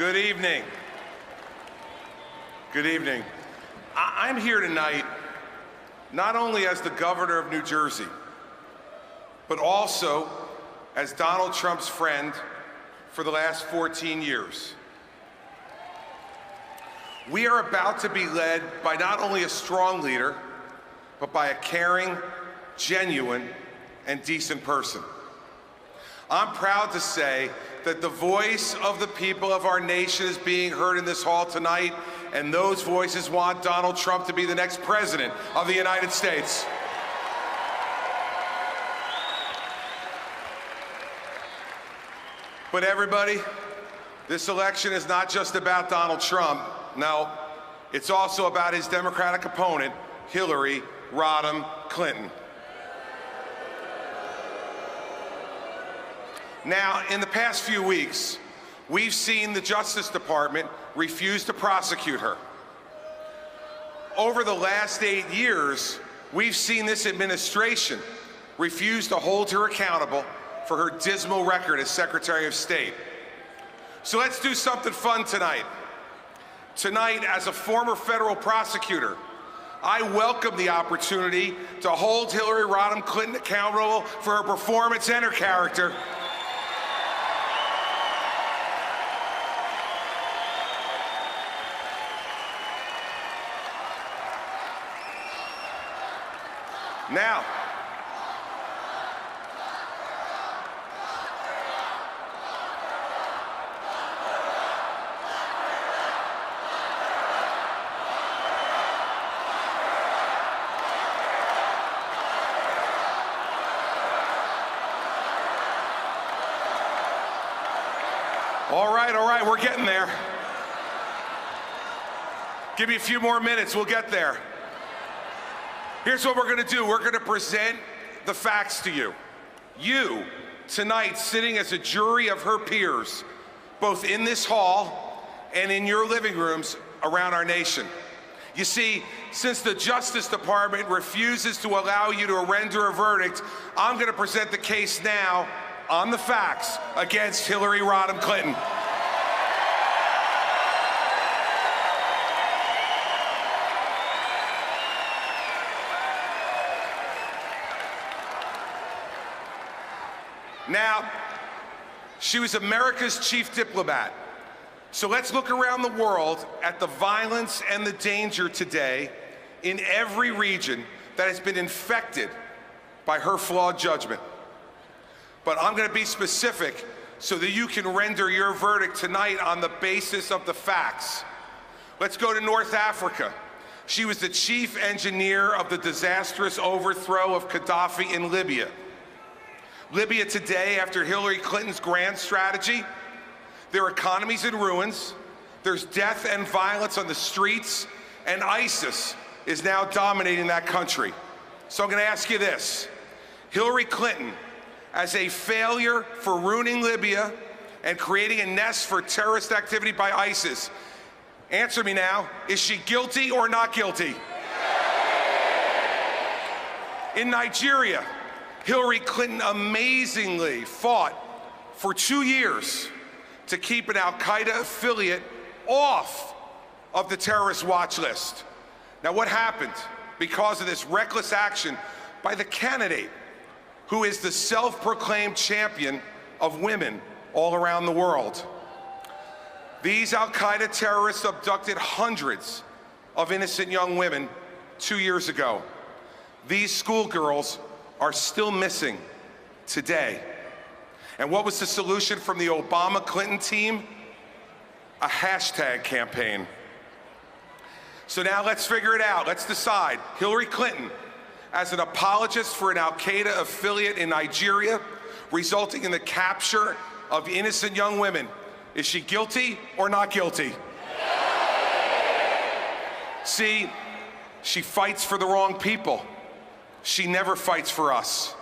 Good evening. Good evening. I'm here tonight not only as the governor of New Jersey, but also as Donald Trump's friend for the last 14 years. We are about to be led by not only a strong leader, but by a caring, genuine, and decent person. I'm proud to say that the voice of the people of our nation is being heard in this hall tonight, and those voices want Donald Trump to be the next president of the United States. But everybody, this election is not just about Donald Trump. No, it's also about his Democratic opponent, Hillary Rodham Clinton. Now, in the past few weeks, we've seen the Justice Department refuse to prosecute her. Over the last 8 years, we've seen this administration refuse to hold her accountable for her dismal record as Secretary of State. So let's do something fun tonight. Tonight, as a former federal prosecutor, I welcome the opportunity to hold Hillary Rodham Clinton accountable for her performance and her character. Now, all right, we're getting there. Give me a few more minutes, we'll get there. Here's what we're gonna do. We're gonna present the facts to you. You, tonight, sitting as a jury of her peers, both in this hall and in your living rooms around our nation. You see, since the Justice Department refuses to allow you to render a verdict, I'm gonna present the case now on the facts against Hillary Rodham Clinton. Now, she was America's chief diplomat. So let's look around the world at the violence and the danger today in every region that has been infected by her flawed judgment. But I'm going to be specific so that you can render your verdict tonight on the basis of the facts. Let's go to North Africa. She was the chief engineer of the disastrous overthrow of Gaddafi in Libya. Libya today, after Hillary Clinton's grand strategy, their economy's in ruins, there's death and violence on the streets, and ISIS is now dominating that country. So I'm gonna ask you this. Hillary Clinton, as a failure for ruining Libya and creating a nest for terrorist activity by ISIS, answer me now, is she guilty or not guilty? In Nigeria, Hillary Clinton amazingly fought for 2 years to keep an al-Qaeda affiliate off of the terrorist watch list. Now, what happened because of this reckless action by the candidate who is the self-proclaimed champion of women all around the world? These al-Qaeda terrorists abducted hundreds of innocent young women 2 years ago. These schoolgirls are still missing today. And what was the solution from the Obama-Clinton team? A hashtag campaign. So now let's figure it out. Let's decide. Hillary Clinton, as an apologist for an al-Qaeda affiliate in Nigeria, resulting in the capture of innocent young women, is she guilty or not guilty? See, she fights for the wrong people. She never fights for us.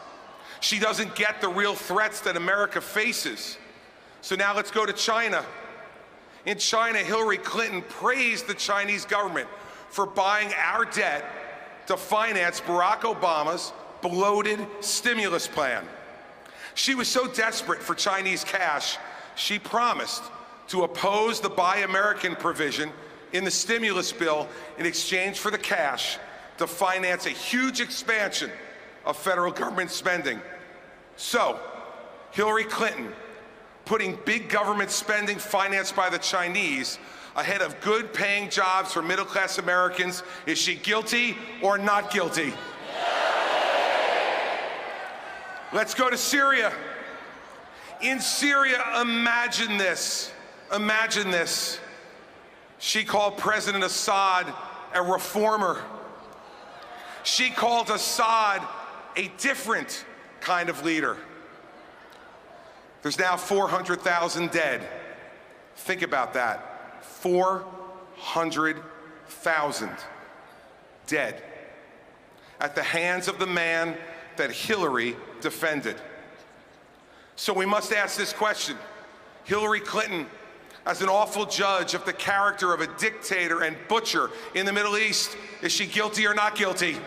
She doesn't get the real threats that America faces. So now let's go to China. In China, Hillary Clinton praised the Chinese government for buying our debt to finance Barack Obama's bloated stimulus plan. She was so desperate for Chinese cash, she promised to oppose the Buy American provision in the stimulus bill in exchange for the cash to finance a huge expansion of federal government spending. So, Hillary Clinton, putting big government spending financed by the Chinese ahead of good-paying jobs for middle-class Americans, is she guilty or not guilty? Let's go to Syria. In Syria, imagine this. Imagine this. She called President Assad a reformer. She called Assad a different kind of leader. There's now 400,000 dead. Think about that. 400,000 dead at the hands of the man that Hillary defended. So we must ask this question. Hillary Clinton, as an awful judge of the character of a dictator and butcher in the Middle East, is she guilty or not guilty?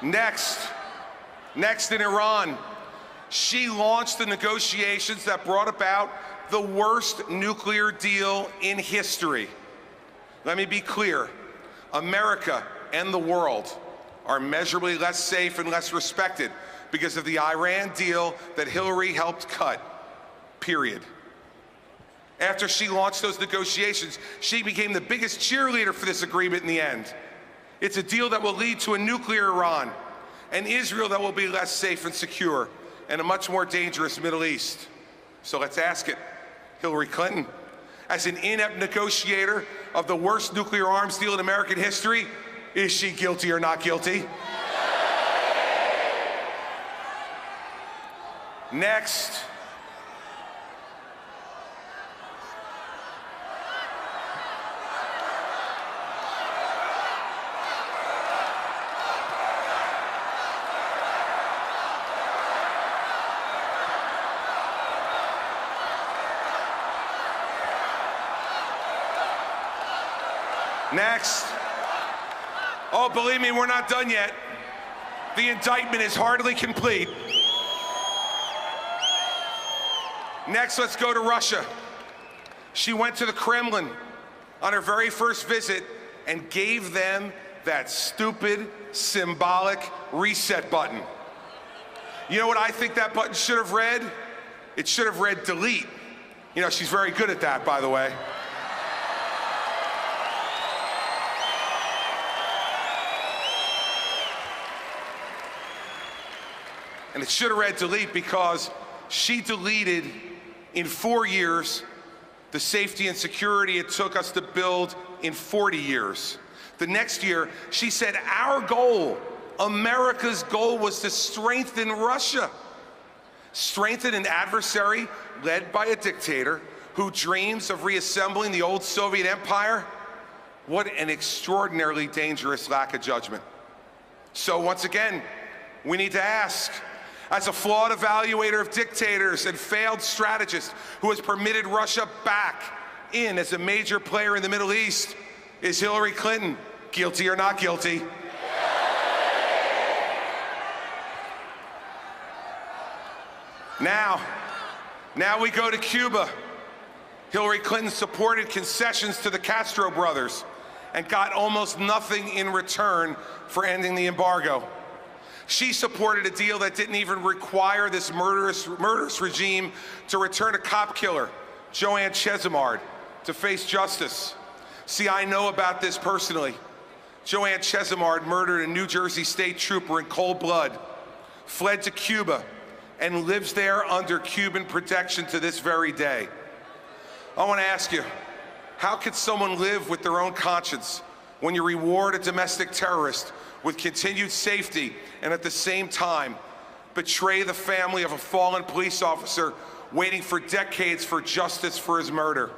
Next in Iran, she launched the negotiations that brought about the worst nuclear deal in history. Let me be clear, America and the world are measurably less safe and less respected because of the Iran deal that Hillary helped cut, period. After she launched those negotiations, she became the biggest cheerleader for this agreement in the end. It's a deal that will lead to a nuclear Iran, an Israel that will be less safe and secure, and a much more dangerous Middle East. So let's ask it. Hillary Clinton, as an inept negotiator of the worst nuclear arms deal in American history, is she guilty or not guilty? Next. Next. Oh, believe me, we're not done yet. The indictment is hardly complete. Next, let's go to Russia. She went to the Kremlin on her very first visit and gave them that stupid, symbolic reset button. You know what I think that button should have read? It should have read delete. You know, she's very good at that, by the way. And it should have read delete because she deleted in 4 years the safety and security it took us to build in 40 years. The next year, she said our goal, America's goal, was to strengthen Russia. Strengthen an adversary led by a dictator who dreams of reassembling the old Soviet empire? What an extraordinarily dangerous lack of judgment. So once again, we need to ask, as a flawed evaluator of dictators and failed strategist who has permitted Russia back in as a major player in the Middle East, is Hillary Clinton guilty or not guilty? Now we go to Cuba. Hillary Clinton supported concessions to the Castro brothers and got almost nothing in return for ending the embargo. She supported a deal that didn't even require this murderous regime to return a cop killer, Joanne Chesimard, to face justice. See, I know about this personally. Joanne Chesimard murdered a New Jersey state trooper in cold blood, fled to Cuba, and lives there under Cuban protection to this very day. I want to ask you, how could someone live with their own conscience when you reward a domestic terrorist with continued safety and at the same time betray the family of a fallen police officer waiting for decades for justice for his murder?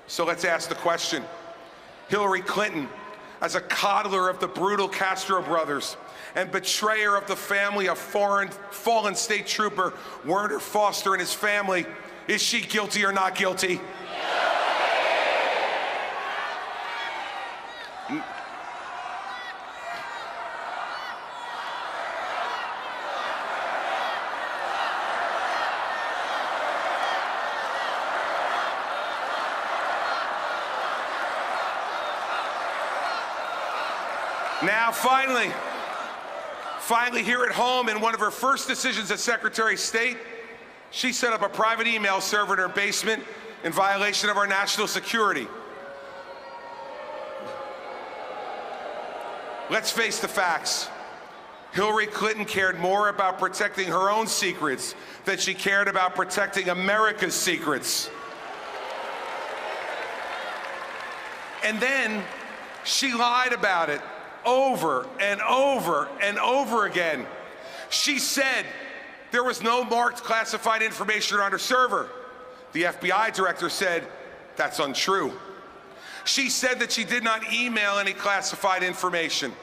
So let's ask the question. Hillary Clinton, as a coddler of the brutal Castro brothers and betrayer of the family of fallen state trooper Werner Foster and his family, is she guilty or not guilty? Now, finally here at home, in one of her first decisions as Secretary of State, she set up a private email server in her basement in violation of our national security. Let's face the facts. Hillary Clinton cared more about protecting her own secrets than she cared about protecting America's secrets. And then she lied about it over and over and over again. She said there was no marked classified information on her server. The FBI director said that's untrue. She said that she did not email any classified information.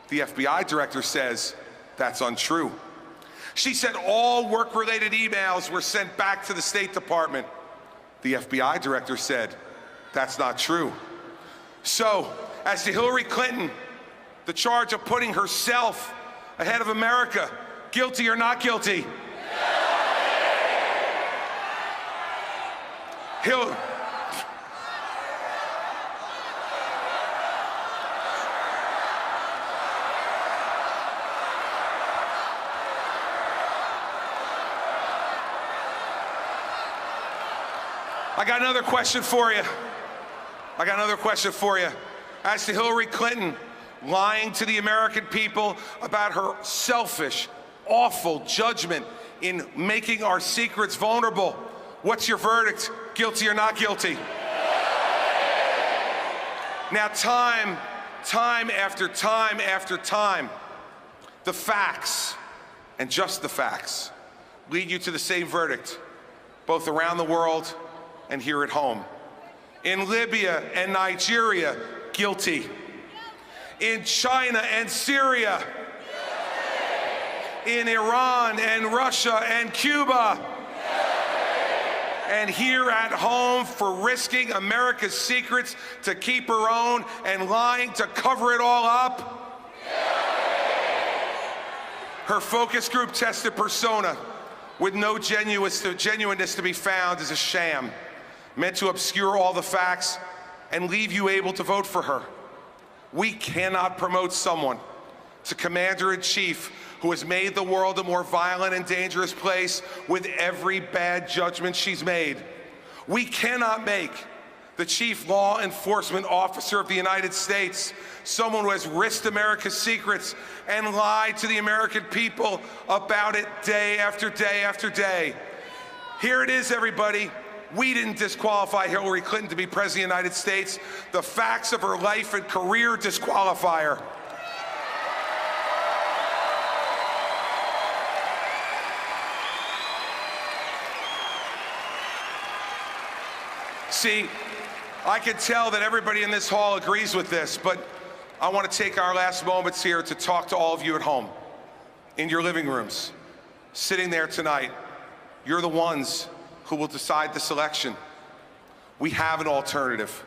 The FBI director says that's untrue. She said all work-related emails were sent back to the State Department. The FBI director said that's not true. So, as to Hillary Clinton, the charge of putting herself ahead of America, guilty or not guilty? I got another question for you. As to Hillary Clinton lying to the American people about her selfish, awful judgment in making our secrets vulnerable, what's your verdict? Guilty or not guilty? Now, time after time, the facts, and just the facts, lead you to the same verdict, both around the world and here at home. In Libya and Nigeria, guilty. In China and Syria, guilty. In Iran and Russia and Cuba, guilty. And here at home for risking America's secrets to keep her own and lying to cover it all up. Guilty. Her focus group tested persona with no genuineness to be found is a sham, meant to obscure all the facts and leave you able to vote for her. We cannot promote someone to commander-in-chief who has made the world a more violent and dangerous place with every bad judgment she's made. We cannot make the chief law enforcement officer of the United States someone who has risked America's secrets and lied to the American people about it day after day after day. Here it is, everybody. We didn't disqualify Hillary Clinton to be President of the United States. The facts of her life and career disqualify her. See, I can tell that everybody in this hall agrees with this, but I want to take our last moments here to talk to all of you at home, in your living rooms, sitting there tonight. You're the ones who will decide this election. We have an alternative.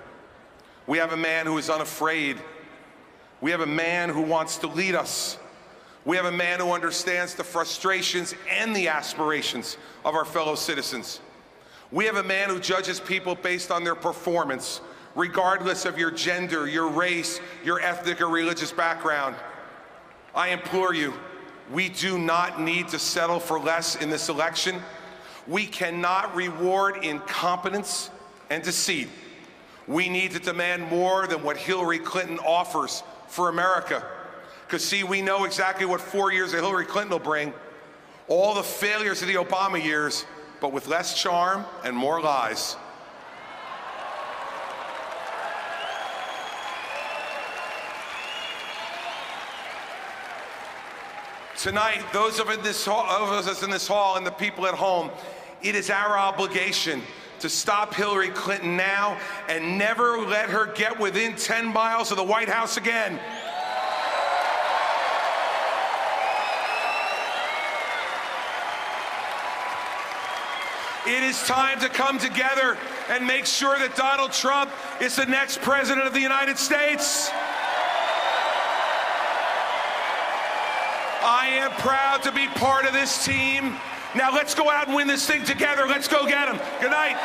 We have a man who is unafraid. We have a man who wants to lead us. We have a man who understands the frustrations and the aspirations of our fellow citizens. We have a man who judges people based on their performance, regardless of your gender, your race, your ethnic or religious background. I implore you, we do not need to settle for less in this election. We cannot reward incompetence and deceit. We need to demand more than what Hillary Clinton offers for America. Because see, we know exactly what 4 years of Hillary Clinton will bring. All the failures of the Obama years, but with less charm and more lies. Tonight, those of us in this hall and the people at home, it is our obligation to stop Hillary Clinton now and never let her get within 10 miles of the White House again. It is time to come together and make sure that Donald Trump is the next president of the United States. I am proud to be part of this team. Now let's go out and win this thing together. Let's go get him. Good night.